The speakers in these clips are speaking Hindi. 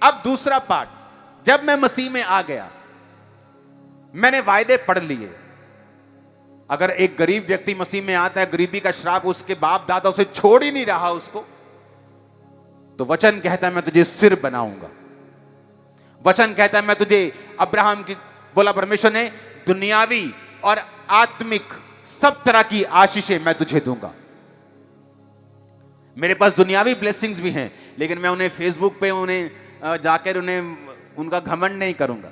अब दूसरा पार्ट, जब मैं मसीह में आ गया, मैंने वायदे पढ़ लिए। अगर एक गरीब व्यक्ति मसीह में आता है, गरीबी का श्राप उसके बाप दादा उसे छोड़ ही नहीं रहा उसको, तो वचन कहता है मैं तुझे सिर बनाऊंगा। वचन कहता है मैं तुझे, अब्राहम की बोला परमेश्वर ने, दुनियावी और आत्मिक सब तरह की आशीषें मैं तुझे दूंगा। मेरे पास दुनियावी ब्लेसिंग्स भी हैं, लेकिन मैं उन्हें फेसबुक पे उन्हें जाकर उनका घमंड नहीं करूंगा,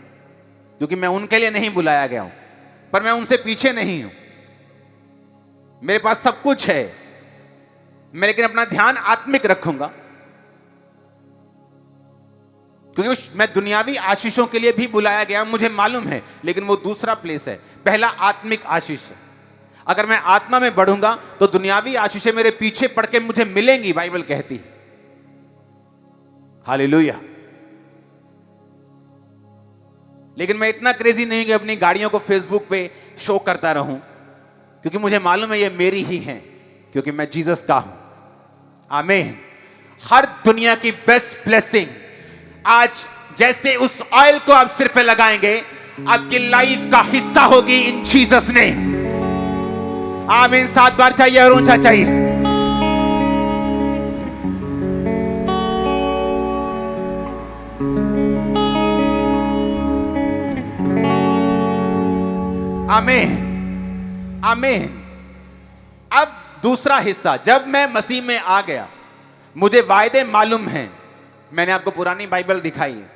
क्योंकि मैं उनके लिए नहीं बुलाया गया हूं, पर मैं उनसे पीछे नहीं हूं। मेरे पास सब कुछ है, मैं लेकिन अपना ध्यान आत्मिक रखूंगा, क्योंकि मैं दुनियावी आशीषों के लिए भी बुलाया गया, मुझे मालूम है, लेकिन वो दूसरा प्लेस है। पहला आत्मिक आशीष है। अगर मैं आत्मा में बढ़ूंगा तो दुनियावी आशीषें मेरे पीछे पड़ के मुझे मिलेंगी, बाइबल कहती है। हालेलुया। लेकिन मैं इतना क्रेजी नहीं कि अपनी गाड़ियों को फेसबुक पे शो करता रहूं, क्योंकि मुझे मालूम है ये मेरी ही हैं, क्योंकि मैं जीसस का हूं। आमीन। हर दुनिया की बेस्ट ब्लेसिंग आज जैसे उस ऑयल को आप सिर पे लगाएंगे, आपकी लाइफ का हिस्सा होगी इन जीसस ने। आमीन। 7 बार चाहिए और ऊंचा चाहिए। आमीन। आमीन। अब दूसरा हिस्सा, जब मैं मसीह में आ गया, मुझे वायदे मालूम हैं। मैंने आपको पुरानी बाइबल दिखाई है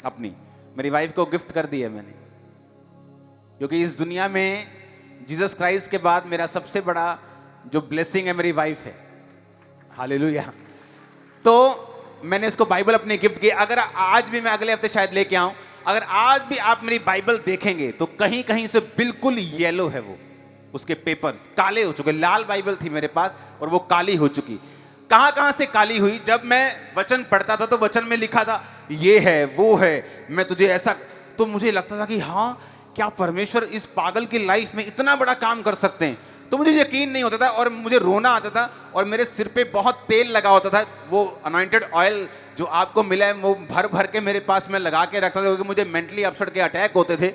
अपनी, मेरी वाइफ को गिफ्ट कर दी है मैंने, क्योंकि इस दुनिया में जीसस क्राइस्ट के बाद मेरा सबसे बड़ा जो ब्लेसिंग है मेरी वाइफ है। हालेलुया। तो मैंने इसको बाइबल अपनी गिफ्ट की। अगर आज भी, मैं अगले हफ्ते शायद लेके आऊं, अगर आज भी आप मेरी बाइबल देखेंगे तो कहीं कहीं से बिल्कुल येलो है, वो उसके पेपर्स काले हो चुके। लाल बाइबल थी मेरे पास और वो काली हो चुकी। कहां कहां से काली हुई? जब मैं वचन पढ़ता था तो वचन में लिखा था ये है वो है, मैं तुझे ऐसा, तो मुझे लगता था कि हाँ, क्या परमेश्वर इस पागल की लाइफ में इतना बड़ा काम कर सकते हैं? तो मुझे यकीन नहीं होता था और मुझे रोना आता था और मेरे सिर पे बहुत तेल लगा होता था। वो अनॉइंटेड ऑयल जो आपको मिला है वो भर भर के मेरे पास मैं लगा के रखता था, क्योंकि मुझे मेंटली अपसेट के अटैक होते थे।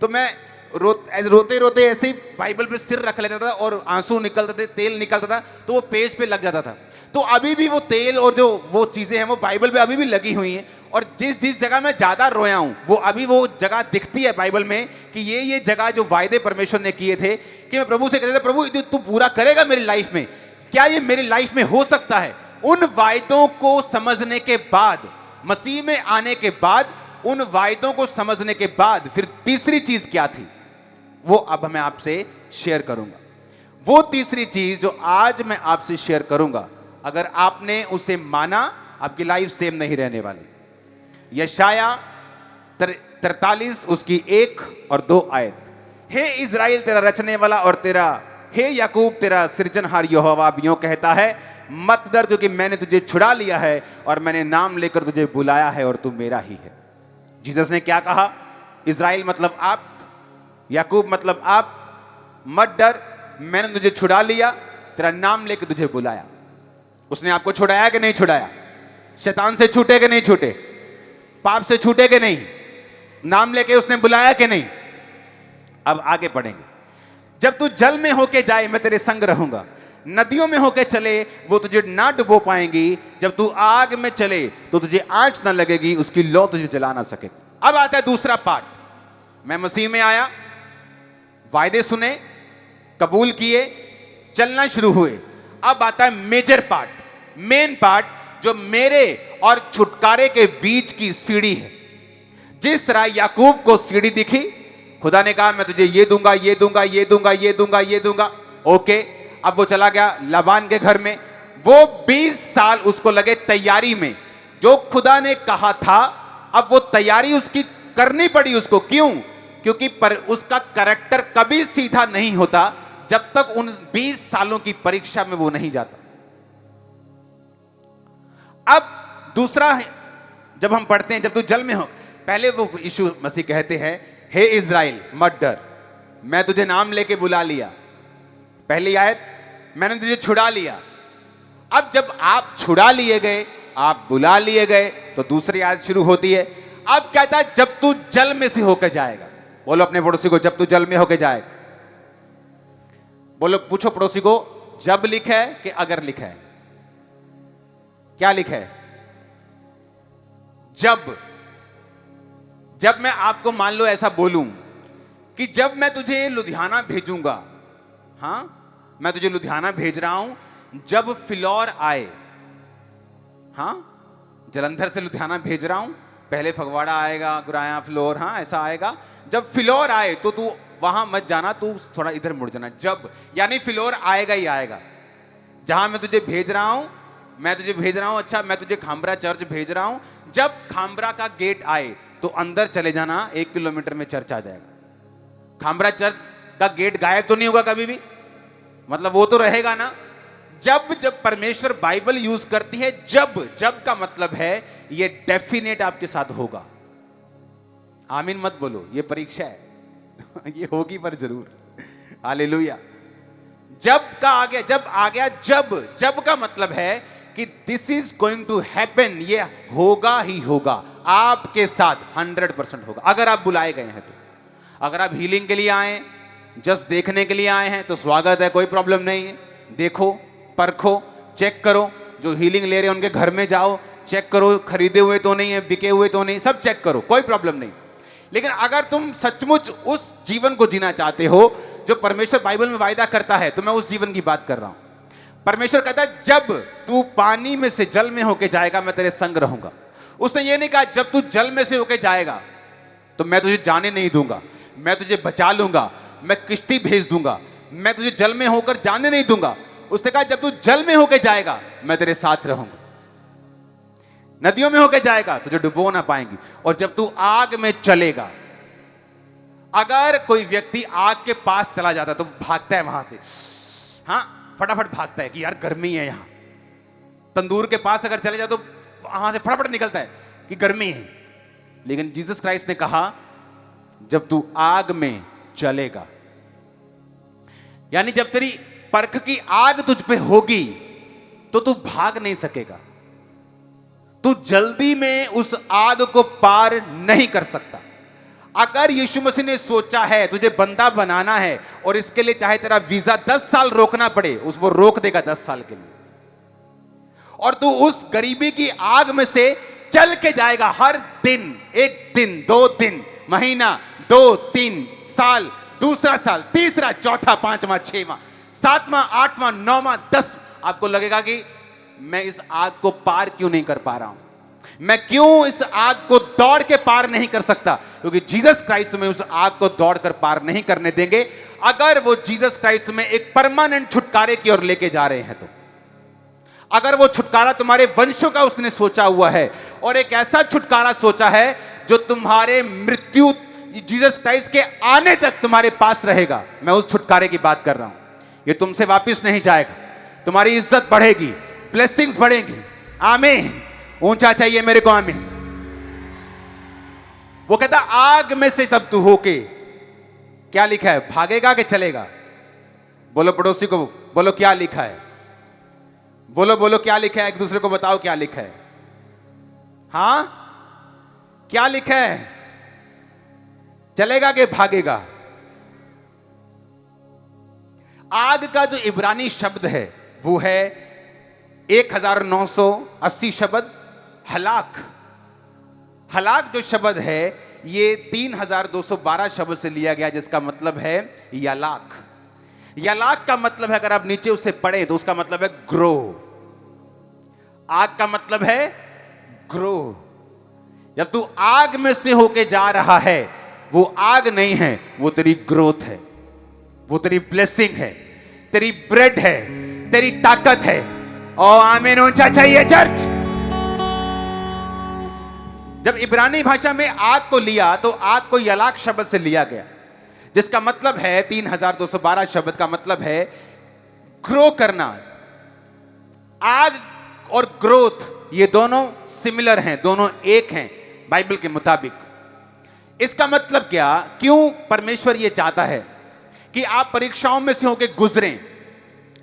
तो मैं रोते रोते ऐसे ही बाइबल पे सिर रख लेता था और आंसू निकलते थे, तेल निकलता था, तो वो पेज पे लग जाता था। तो अभी भी वो तेल और जो वो चीज़ें हैं वो बाइबल पे अभी भी लगी हुई हैं। और जिस जगह मैं ज़्यादा रोया हूँ वो अभी वो जगह दिखती है बाइबल में कि ये जगह जो वायदे परमेश्वर ने किए थे, कि मैं प्रभु से कहता था, प्रभु तू पूरा करेगा मेरी लाइफ में, क्या ये मेरी लाइफ में हो सकता है? उन वायदों को समझने के बाद, मसीह में आने के बाद, उन वायदों को समझने के बाद फिर तीसरी चीज़ क्या थी वो अब मैं आपसे शेयर करूंगा। वो तीसरी चीज जो आज मैं आपसे शेयर करूंगा, अगर आपने उसे माना, आपकी लाइफ सेम नहीं रहने वाली। यशाया 43 उसकी 1 और 2 आयत। हे इज़राइल तेरा रचने वाला और तेरा, हे याकूब तेरा सृजनहार यहोवा यूं कहता है, मत डर, क्योंकि मैंने तुझे छुड़ा लिया है और मैंने नाम लेकर तुझे बुलाया है और तू मेरा ही है। जीसस ने क्या कहा? इज़राइल मतलब आप, याकूब मतलब आप, मत डर, मैंने तुझे छुड़ा लिया, तेरा नाम लेकर तुझे बुलाया। उसने आपको छुड़ाया कि नहीं छुड़ाया? शैतान से छूटे कि नहीं छूटे? पाप से छूटे कि नहीं? नाम लेके उसने बुलाया कि नहीं? अब आगे बढ़ेंगे। जब तू जल में होके जाए मैं तेरे संग रहूंगा, नदियों में होके चले वो तुझे ना डुबो पाएंगी, जब तू आग में चले तो तुझे आंच ना लगेगी, उसकी लौ तुझे जला ना सकेगी। अब आता है दूसरा पार्ट। मैं मसीह में आया, वायदे सुने, कबूल किए, चलना शुरू हुए। अब आता है मेजर पार्ट, मेन पार्ट, जो मेरे और छुटकारे के बीच की सीढ़ी है। जिस तरह याकूब को सीढ़ी दिखी, खुदा ने कहा मैं तुझे ये दूंगा, ये दूंगा, ये दूंगा, ये दूंगा, ये दूंगा। ओके, अब वो चला गया लाबान के घर में। वो 20 साल उसको लगे तैयारी में, जो खुदा ने कहा था। अब वो तैयारी उसकी करनी पड़ी उसको। क्यों? क्योंकि पर उसका कैरेक्टर कभी सीधा नहीं होता जब तक उन 20 सालों की परीक्षा में वो नहीं जाता। अब दूसरा, जब हम पढ़ते हैं जब तू जल में हो, पहले वो यीशु मसीह कहते हैं हे इज़राइल मत डर, मैं तुझे नाम लेके बुला लिया। पहली आयत, मैंने तुझे छुड़ा लिया। अब जब आप छुड़ा लिए गए आप बुला लिए गए, तो दूसरी आयत शुरू होती है। अब कहता है जब तू जल में से होकर जाएगा। बोलो अपने पड़ोसी को, जब तू जल में होकर जाएगा। बोलो, पूछो पड़ोसी को, जब लिखा है कि अगर लिखा है? क्या लिखा है? जब। जब मैं आपको मान लो ऐसा बोलूं कि जब मैं तुझे लुधियाना भेजूंगा, हां मैं तुझे लुधियाना भेज रहा हूं, जब फिलौर आए, हां जलंधर से लुधियाना भेज रहा हूं, पहले फगवाड़ा आएगा, गुराया, फ्लोर, हाँ ऐसा आएगा। जब फिलौर आए तो तू वहां मत जाना, तू थोड़ा इधर मुड़ जाना। जब यानी फिलौर आएगा ही आएगा। जहां मैं तुझे भेज रहा हूं, मैं तुझे भेज रहा हूं, अच्छा मैं तुझे खामरा चर्च भेज रहा हूं, जब खामरा का गेट आए तो अंदर चले जाना, 1 किलोमीटर में चर्च आ जाएगा। खामरा चर्च का गेट गायब तो नहीं होगा कभी भी, मतलब वो तो रहेगा ना। जब परमेश्वर बाइबल यूज करती है, जब का मतलब है ये डेफिनेट आपके साथ होगा। आमीन मत बोलो, ये परीक्षा है ये होगी पर जरूर। हालेलुया। जब का आ गया, जब का मतलब है कि this is going to happen, ये होगा ही होगा आपके साथ, 100% होगा। अगर आप बुलाए गए हैं तो, अगर आप हीलिंग के लिए आए, जस्ट देखने के लिए आए हैं तो स्वागत है, कोई प्रॉब्लम नहीं है। देखो, परखो, चेक करो। जो हीलिंग ले रहे हैं उनके घर में जाओ, चेक करो खरीदे हुए तो नहीं है, बिके हुए तो नहीं, सब चेक करो, कोई प्रॉब्लम नहीं। लेकिन अगर तुम सचमुच उस जीवन को जीना चाहते हो जो परमेश्वर बाइबल में वायदा करता है, तो मैं उस जीवन की बात कर रहा हूं। परमेश्वर कहता है जब तू पानी में से जल में होके जाएगा मैं तेरे संग रहूंगा। उसने ये नहीं कहा जब तू जल में से होके जाएगा तो मैं तुझे जाने नहीं दूंगा, मैं तुझे बचा लूंगा, मैं किश्ती भेज दूंगा, मैं तुझे जल में होकर जाने नहीं दूंगा। उसने कहा जब तू जल में होकर जाएगा मैं तेरे साथ रहूंगा। नदियों में होकर जाएगा तुझे डुबो ना पाएंगी। और जब तू आग में चलेगा, अगर कोई व्यक्ति आग के पास चला जाता है तो भागता है वहां से, हाँ फटाफट भागता है कि यार गर्मी है यहां। तंदूर के पास अगर चले जाए तो वहां से फटाफट निकलता है कि गर्मी है। लेकिन जीसस क्राइस्ट ने कहा जब तू आग में चलेगा, यानी जब तेरी परख की आग तुझ पे होगी तो तू भाग नहीं सकेगा। तू जल्दी में उस आग को पार नहीं कर सकता। अगर यीशु मसीह ने सोचा है तुझे बंदा बनाना है और इसके लिए चाहे तेरा वीजा 10 साल रोकना पड़े, वो रोक देगा 10 साल के लिए। और तू उस गरीबी की आग में से चल के जाएगा हर दिन, 1 दिन, 2 दिन, महीना, 2, 3 साल, दूसरा साल, तीसरा, चौथा, पांचवा, 6वां, 7वां, 8वां, 9वां, 10। आपको लगेगा कि मैं इस आग को पार क्यों नहीं कर पा रहा हूं, मैं क्यों इस आग को दौड़ के पार नहीं कर सकता? क्योंकि जीसस क्राइस्ट में उस आग को दौड़ कर पार नहीं करने देंगे। अगर वो जीसस क्राइस्ट में एक परमानेंट छुटकारे की ओर लेके जा रहे हैं तो, अगर वो छुटकारा तुम्हारे वंशों का उसने सोचा हुआ है और एक ऐसा छुटकारा सोचा है जो तुम्हारे मृत्यु जीसस क्राइस्ट के आने तक तुम्हारे पास रहेगा, मैं उस छुटकारे की बात कर रहा हूं। ये तुमसे वापस नहीं जाएगा, तुम्हारी इज्जत बढ़ेगी, ब्लेसिंग्स बढ़ेंगी। आमीन। ऊंचा चाहिए मेरे को, आमीन। वो कहता आग में से तब तू होके, क्या लिखा है, भागेगा कि चलेगा? बोलो पड़ोसी को, बोलो क्या लिखा है, बोलो बोलो क्या लिखा है, एक दूसरे को बताओ क्या लिखा है। हां क्या लिखा है, चलेगा कि भागेगा? आग का जो इब्रानी शब्द है वो है 1980 शब्द हलाक। हलाक जो शब्द है ये 3212 शब्द से लिया गया, जिसका मतलब है यालाक। यालाक का मतलब है, अगर आप नीचे उसे पढ़े तो उसका मतलब है ग्रो। आग का मतलब है ग्रो। जब तू आग में से होके जा रहा है, वो आग नहीं है, वो तेरी ग्रोथ है, वो तेरी ब्लेसिंग है, तेरी ब्रेड है, तेरी ताकत है। ओ आमीन। ऊंचा चाहिए चर्च। जब इब्रानी भाषा में आग को लिया तो आग को यलाक शब्द से लिया गया, जिसका मतलब है 3212 शब्द का मतलब है ग्रो करना। आग और ग्रोथ ये दोनों सिमिलर हैं, दोनों एक हैं बाइबल के मुताबिक। इसका मतलब क्या, क्यों परमेश्वर ये चाहता है कि आप परीक्षाओं में से होकर गुजरें?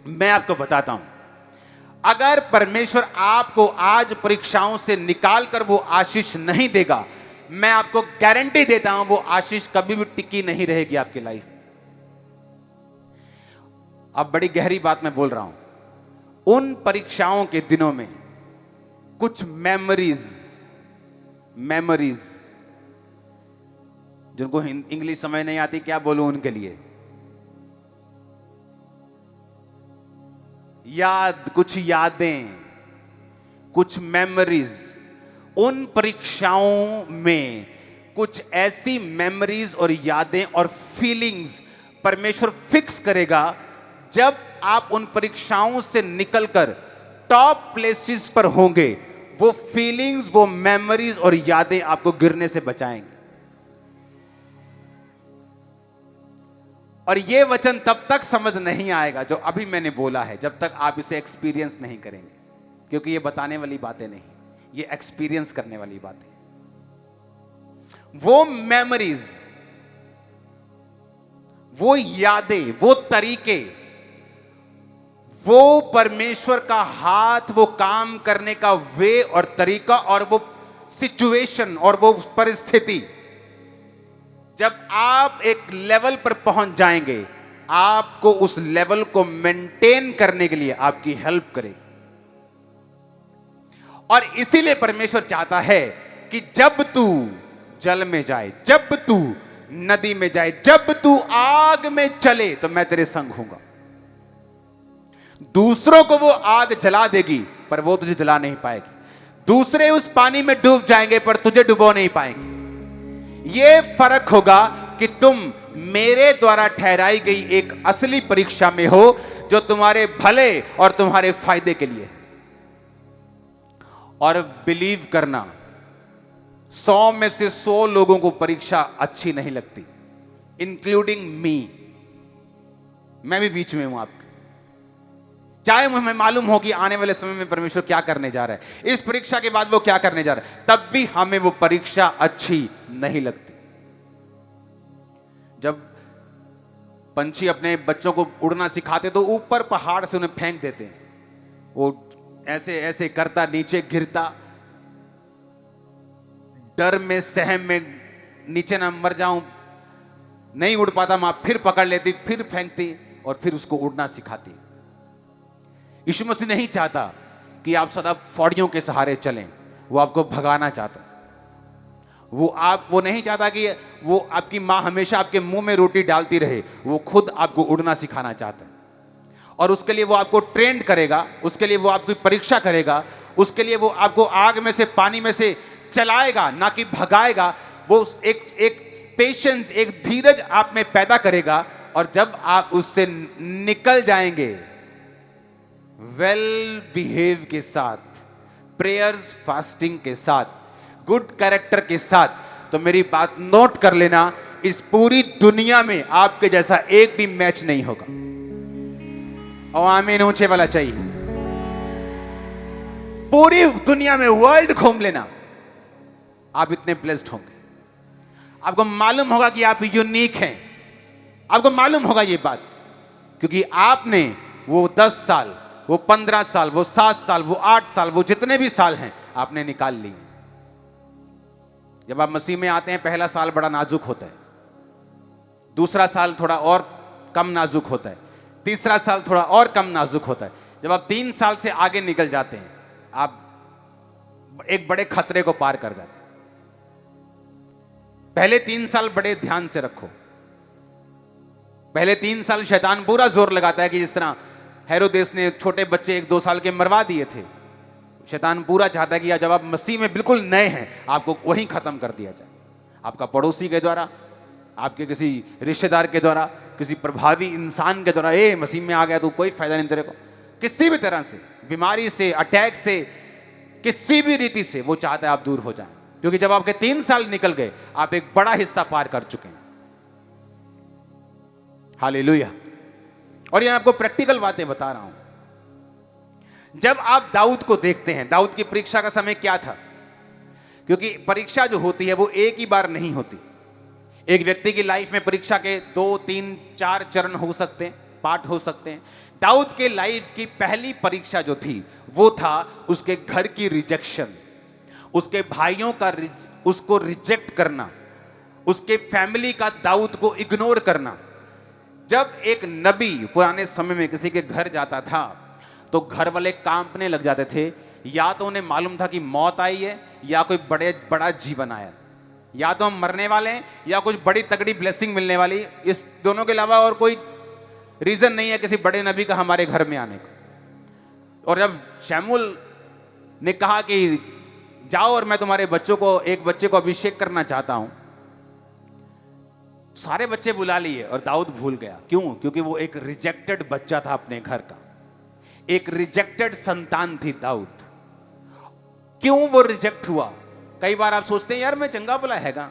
मैं आपको बताता हूं। अगर परमेश्वर आपको आज परीक्षाओं से निकाल कर वो आशीष नहीं देगा, मैं आपको गारंटी देता हूं वो आशीष कभी भी टिकी नहीं रहेगी आपकी लाइफ में। अब बड़ी गहरी बात मैं बोल रहा हूं। उन परीक्षाओं के दिनों में कुछ मेमोरीज जिनको इंग्लिश समझ नहीं आती, क्या बोलूं उनके लिए, कुछ यादें, कुछ मेमोरीज, उन परीक्षाओं में कुछ ऐसी मेमोरीज और यादें और फीलिंग्स परमेश्वर फिक्स करेगा। जब आप उन परीक्षाओं से निकलकर टॉप प्लेसेस पर होंगे, वो फीलिंग्स, वो मेमोरीज और यादें आपको गिरने से बचाएंगे। और ये वचन तब तक समझ नहीं आएगा जो अभी मैंने बोला है, जब तक आप इसे एक्सपीरियंस नहीं करेंगे, क्योंकि ये बताने वाली बातें नहीं, ये एक्सपीरियंस करने वाली बातें। वो मेमोरीज, वो यादें, वो तरीके, वो परमेश्वर का हाथ, वो काम करने का वे और तरीका, और वो सिचुएशन और वो परिस्थिति, जब आप एक लेवल पर पहुंच जाएंगे, आपको उस लेवल को मेंटेन करने के लिए आपकी हेल्प करेगी। और इसीलिए परमेश्वर चाहता है कि जब तू जल में जाए, जब तू नदी में जाए, जब तू आग में चले, तो मैं तेरे संग हूंगा। दूसरों को वो आग जला देगी पर वो तुझे जला नहीं पाएगी। दूसरे उस पानी में डूब जाएंगे पर तुझे डुबो नहीं पाएंगे। ये फर्क होगा कि तुम मेरे द्वारा ठहराई गई एक असली परीक्षा में हो, जो तुम्हारे भले और तुम्हारे फायदे के लिए है। और बिलीव करना, 100 में से 100 लोगों को परीक्षा अच्छी नहीं लगती, इंक्लूडिंग मी। मैं भी बीच में हूं आपके। चाहे हमें मालूम हो कि आने वाले समय में परमेश्वर क्या करने जा रहा है, इस परीक्षा के बाद वो क्या करने जा रहा है, तब भी हमें वो परीक्षा अच्छी नहीं लगती। जब पंछी अपने बच्चों को उड़ना सिखाते तो ऊपर पहाड़ से उन्हें फेंक देते हैं, वो ऐसे ऐसे करता, नीचे गिरता, डर में, सहम में, नीचे ना मर जाऊं, नहीं उड़ पाता, मां फिर पकड़ लेती, फिर फेंकती और फिर उसको उड़ना सिखाती। यीशु मसीह नहीं चाहता कि आप सदा फौड़ियों के सहारे चलें, वो आपको भगाना चाहता है। वो नहीं चाहता कि वो आपकी मां हमेशा आपके मुंह में रोटी डालती रहे, वो खुद आपको उड़ना सिखाना चाहता है। और उसके लिए वो आपको ट्रेंड करेगा, उसके लिए वो आपकी परीक्षा करेगा, उसके लिए वो आपको आग में से, पानी में से चलाएगा, ना कि भगाएगा। वो एक पेशेंस, एक धीरज आप में पैदा करेगा। और जब आप उससे निकल जाएंगे वेल बिहेव के साथ, प्रेयर्स, फास्टिंग के साथ, गुड कैरेक्टर के साथ, तो मेरी बात नोट कर लेना, इस पूरी दुनिया में आपके जैसा एक भी मैच नहीं होगा। और आमीन ऊंचे वाला चाहिए। पूरी दुनिया में वर्ल्ड घूम लेना, आप इतने ब्लेस्ड होंगे। आपको मालूम होगा कि आप यूनिक हैं। आपको मालूम होगा ये बात, क्योंकि आपने वो 10 साल, वो 15 साल, वो 7 साल, वो 8 साल, वो जितने भी साल हैं, आपने निकाल लिए। जब आप मसीह में आते हैं, पहला साल बड़ा नाजुक होता है, दूसरा साल थोड़ा और कम नाजुक होता है, तीसरा साल थोड़ा और कम नाजुक होता है। जब आप 3 साल से आगे निकल जाते हैं, आप एक बड़े खतरे को पार कर जाते हैं। पहले 3 साल बड़े ध्यान से रखो। पहले 3 साल शैतान पूरा जोर लगाता है कि जिस तरह हेरोदेस ने छोटे बच्चे 1-2 साल के मरवा दिए थे, शैतान पूरा चाहता है कि जब आप मसीह में बिल्कुल नए हैं, आपको वहीं खत्म कर दिया जाए। आपका पड़ोसी के द्वारा, आपके किसी रिश्तेदार के द्वारा, किसी प्रभावी इंसान के द्वारा, ए मसीह में आ गया तो कोई फायदा नहीं तेरे को। किसी भी तरह से, बीमारी से, अटैक से, किसी भी रीति से वो चाहता है आप दूर हो जाएं, क्योंकि जब आपके 3 साल निकल गए, आप एक बड़ा हिस्सा पार कर चुके हैं। हालेलुया। और ये आपको प्रैक्टिकल बातें बता रहा हूं। जब आप दाऊद को देखते हैं, दाऊद की परीक्षा का समय क्या था? क्योंकि परीक्षा जो होती है वो एक ही बार नहीं होती। एक व्यक्ति की लाइफ में परीक्षा के 2, 3, 4 चरण हो सकते हैं, पार्ट हो सकते हैं। दाऊद के लाइफ की पहली परीक्षा जो थी वो था उसके घर की रिजेक्शन, उसके भाइयों का उसको रिजेक्ट करना, उसके फैमिली का दाऊद को इग्नोर करना। जब एक नबी पुराने समय में किसी के घर जाता था तो घर वाले कांपने लग जाते थे, या तो उन्हें मालूम था कि मौत आई है या कोई बड़ा जीवन आया, या तो हम मरने वाले हैं या कुछ बड़ी तगड़ी ब्लेसिंग मिलने वाली। इस दोनों के अलावा और कोई रीजन नहीं है किसी बड़े नबी का हमारे घर में आने का। और जब शमूएल ने कहा कि जाओ और मैं तुम्हारे बच्चों को, एक बच्चे को अभिषेक करना चाहता हूं, सारे बच्चे बुला लिए और दाऊद भूल गया। क्यों? क्योंकि वो एक रिजेक्टेड बच्चा था अपने घर का, एक रिजेक्टेड संतान थी दाऊद। क्यों वो रिजेक्ट हुआ? कई बार आप सोचते हैं यार मैं चंगा भला हैगा,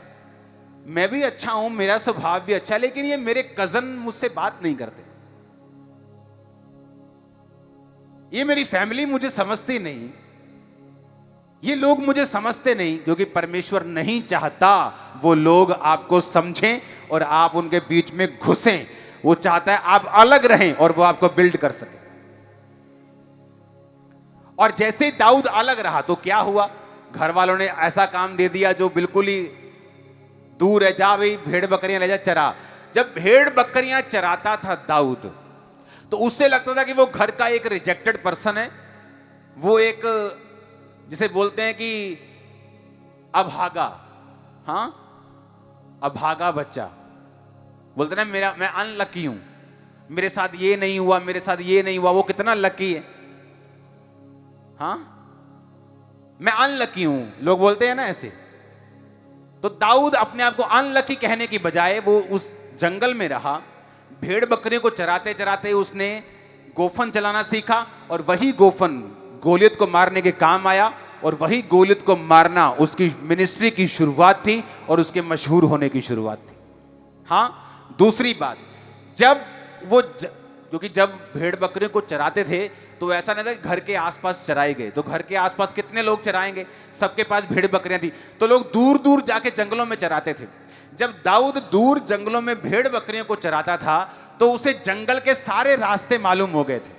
मैं भी अच्छा हूं, मेरा स्वभाव भी अच्छा है, लेकिन ये मेरे कजन मुझसे बात नहीं करते, ये मेरी फैमिली मुझे समझती नहीं, ये लोग मुझे समझते नहीं। क्योंकि परमेश्वर नहीं चाहता वो लोग आपको समझें और आप उनके बीच में घुसें। वो चाहता है आप अलग रहें और वो आपको बिल्ड कर सके। और जैसे दाऊद अलग रहा तो क्या हुआ? घर वालों ने ऐसा काम दे दिया जो बिल्कुल ही दूर है, जा भाई भेड़ बकरियां ले जा चरा। जब भेड़ बकरियां चराता था दाऊद तो उससे लगता था कि वो घर का एक रिजेक्टेड पर्सन है, वो एक जिसे बोलते हैं कि अभागा, हां अभागा बच्चा, बोलते ना मैं अनलकी हूं, मेरे साथ ये नहीं हुआ, मेरे साथ ये नहीं हुआ, वो कितना लकी है, हां मैं अनलकी हूं, लोग बोलते हैं ना ऐसे। तो दाऊद अपने आप को अनलकी कहने की बजाय वो उस जंगल में रहा, भेड़ बकरियों को चराते चराते उसने गोफन चलाना सीखा और वही गोफन गोलियत को मारने के काम आया और वही गोलियत को मारना उसकी मिनिस्ट्री की शुरुआत थी और उसके मशहूर होने की शुरुआत थी। हां, दूसरी बात, जब वो क्योंकि जब भेड़ बकरियों को चराते थे तो ऐसा नहीं था कि घर के आसपास चराए गए, तो घर के आसपास कितने लोग चराएंगे, सबके पास भेड़ बकरियां थी, तो लोग दूर दूर जाके जंगलों में चराते थे। जब दाऊद दूर जंगलों में भेड़ बकरियों को चराता था तो उसे जंगल के सारे रास्ते मालूम हो गए थे,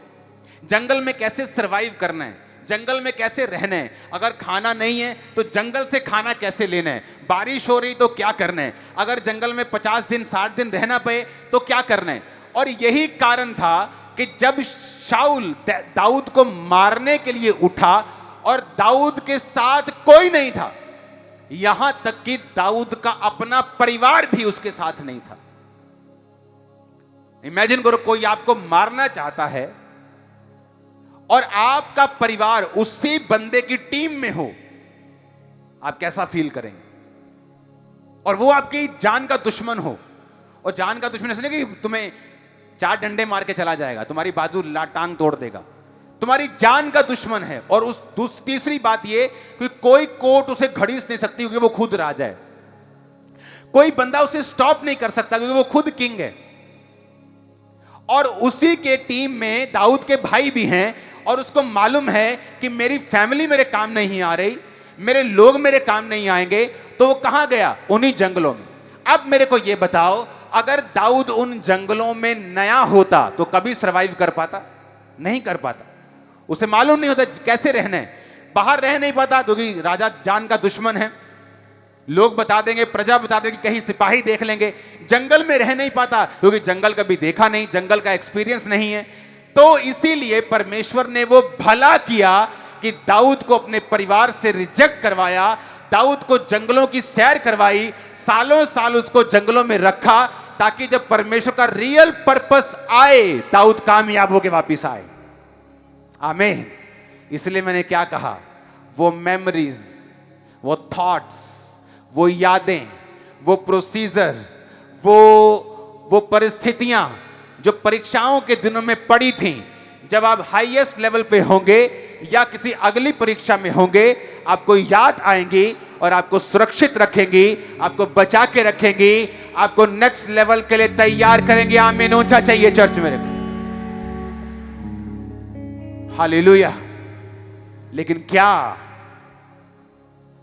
जंगल में कैसे सरवाइव करना है, जंगल में कैसे रहना है, अगर खाना नहीं है तो जंगल से खाना कैसे लेना है, बारिश हो रही तो क्या करना है, अगर जंगल में 50 दिन 60 दिन रहना पड़े तो क्या करना है। और यही कारण था कि जब शाऊल दाऊद को मारने के लिए उठा और दाऊद के साथ कोई नहीं था, यहां तक कि दाऊद का अपना परिवार भी उसके साथ नहीं था। इमेजिन करो कोई आपको मारना चाहता है और आपका परिवार उसी बंदे की टीम में हो, आप कैसा फील करेंगे? और वो आपकी जान का दुश्मन हो, और जान का दुश्मन ऐसे नहीं कि तुम्हें 4 डंडे मार के चला जाएगा, तुम्हारी बाजू टांग तोड़ देगा, तुम्हारी जान का दुश्मन है। और उस तीसरी बात ये कि कोई कोर्ट उसे घड़ीस नहीं सकती क्योंकि वो खुद राजा है, कोई बंदा उसे स्टॉप नहीं कर सकता क्योंकि वो खुद किंग है। और उसी के टीम में दाऊद के भाई भी हैं और उसको मालूम है कि मेरी फैमिली मेरे काम नहीं आ रही, मेरे लोग मेरे काम नहीं आएंगे, तो वो कहां गया? उन्हीं जंगलों में। अब मेरे को यह बताओ, अगर दाऊद उन जंगलों में नया होता तो कभी सरवाइव कर पाता? नहीं कर पाता। उसे मालूम नहीं होता कैसे रहना है, बाहर रह नहीं पाता क्योंकि राजा जान का दुश्मन है, लोग बता देंगे, प्रजा बता देंगे, कहीं सिपाही देख लेंगे। जंगल में रह नहीं पाता क्योंकि जंगल कभी देखा नहीं, जंगल का एक्सपीरियंस नहीं है। तो इसीलिए परमेश्वर ने वो भला किया कि दाऊद को अपने परिवार से रिजेक्ट करवाया, दाऊद को जंगलों की सैर करवाई, सालों साल उसको जंगलों में रखा, ताकि जब परमेश्वर का रियल पर्पस आए दाऊद कामयाब होकर वापिस आए। आमीन। इसलिए मैंने क्या कहा, वो मेमोरीज, वो थॉट्स, वो यादें, वो प्रोसीजर, वो परिस्थितियां जो परीक्षाओं के दिनों में पड़ी थीं, जब आप हाईएस्ट लेवल पे होंगे या किसी अगली परीक्षा में होंगे, आपको याद आएंगी और आपको सुरक्षित रखेंगी, आपको बचा के रखेंगी, आपको नेक्स्ट लेवल के लिए तैयार करेंगे। आमीन। ऊंचा चाहिए चर्च मेरे को। हालेलुया। लेकिन क्या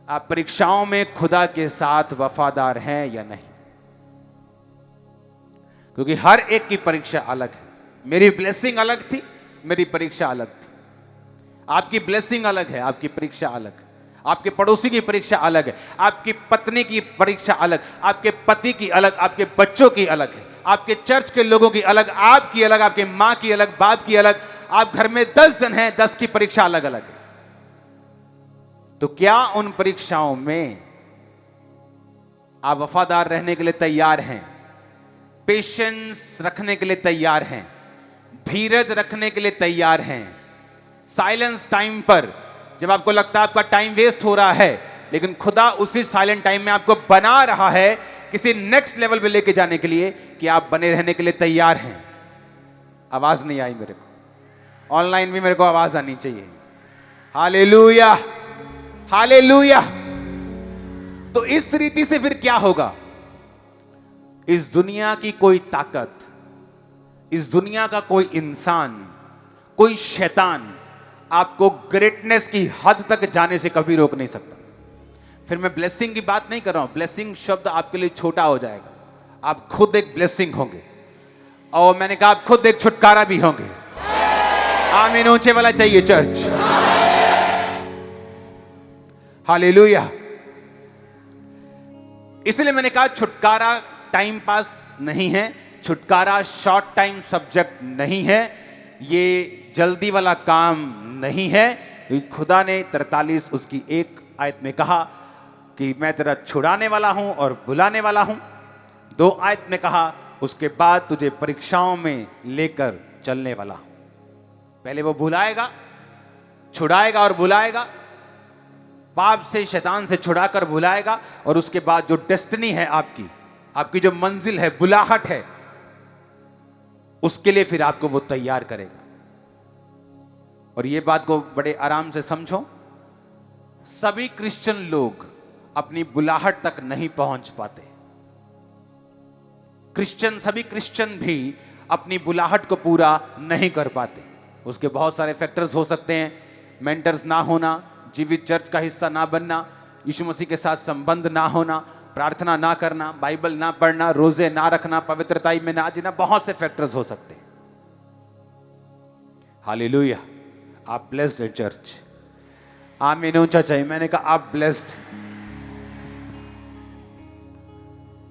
आप परीक्षाओं में खुदा के साथ वफादार हैं या नहीं? क्योंकि हर एक की परीक्षा अलग है। मेरी ब्लेसिंग अलग थी, मेरी परीक्षा अलग थी। आपकी ब्लेसिंग अलग है, आपकी परीक्षा अलग है। आपके पड़ोसी की परीक्षा अलग है, आपकी पत्नी की परीक्षा अलग, आपके पति की अलग, आपके बच्चों की अलग है, आपके चर्च के लोगों की अलग, आपकी अलग, आपके माँ की अलग, बाप की अलग। आप घर में 10 जन हैं, 10 की परीक्षा अलग अलग है। तो क्या उन परीक्षाओं में आप वफादार रहने के लिए तैयार हैं? पेशेंस रखने के लिए तैयार हैं? धीरज रखने के लिए तैयार हैं? साइलेंस टाइम पर, जब आपको लगता है आपका टाइम वेस्ट हो रहा है, लेकिन खुदा उसी साइलेंट टाइम में आपको बना रहा है किसी नेक्स्ट लेवल पे लेके जाने के लिए, कि आप बने रहने के लिए तैयार हैं? आवाज नहीं आई मेरे को, ऑनलाइन भी मेरे को आवाज आनी चाहिए। Hallelujah, hallelujah. तो इस रीति से फिर क्या होगा? इस दुनिया की कोई ताकत, इस दुनिया का कोई इंसान, कोई शैतान आपको ग्रेटनेस की हद तक जाने से कभी रोक नहीं सकता। फिर मैं ब्लेसिंग की बात नहीं कर रहा हूं, ब्लेसिंग शब्द आपके लिए छोटा हो जाएगा। आप खुद एक ब्लेसिंग होंगे, और मैंने कहा आप खुद एक छुटकारा भी होंगे। आमीन ऊंचे वाला चाहिए चर्च। हालेलुया। इसलिए मैंने कहा छुटकारा टाइम पास नहीं है, छुटकारा शॉर्ट टाइम सब्जेक्ट नहीं है, ये जल्दी वाला काम नहीं है। खुदा ने 43 उसकी एक आयत में कहा कि मैं तेरा छुड़ाने वाला हूं और बुलाने वाला हूं। 2 आयत में कहा उसके बाद तुझे परीक्षाओं में लेकर चलने वाला हूं। पहले वो बुलाएगा, छुड़ाएगा और बुलाएगा, पाप से शैतान से छुड़ाकर बुलाएगा, और उसके बाद जो डेस्टिनी है आपकी, आपकी जो मंजिल है, बुलाहट है, उसके लिए फिर आपको वो तैयार करेगा। और ये बात को बड़े आराम से समझो, सभी क्रिश्चियन लोग अपनी बुलाहट तक नहीं पहुंच पाते। सभी क्रिश्चियन भी अपनी बुलाहट को पूरा नहीं कर पाते। उसके बहुत सारे फैक्टर्स हो सकते हैं। मेंटर्स ना होना, जीवित चर्च का हिस्सा ना बनना, यीशु मसीह के साथ संबंध ना होना, प्रार्थना ना करना, बाइबल ना पढ़ना, रोजे ना रखना, पवित्रताई में ना जीना, बहुत से फैक्टर्स हो सकते हैं। हालेलुया। आप ब्लेस्ड है चर्च। आमीन ऊंचा चाहिए। मैंने कहा आप ब्लेस्ड।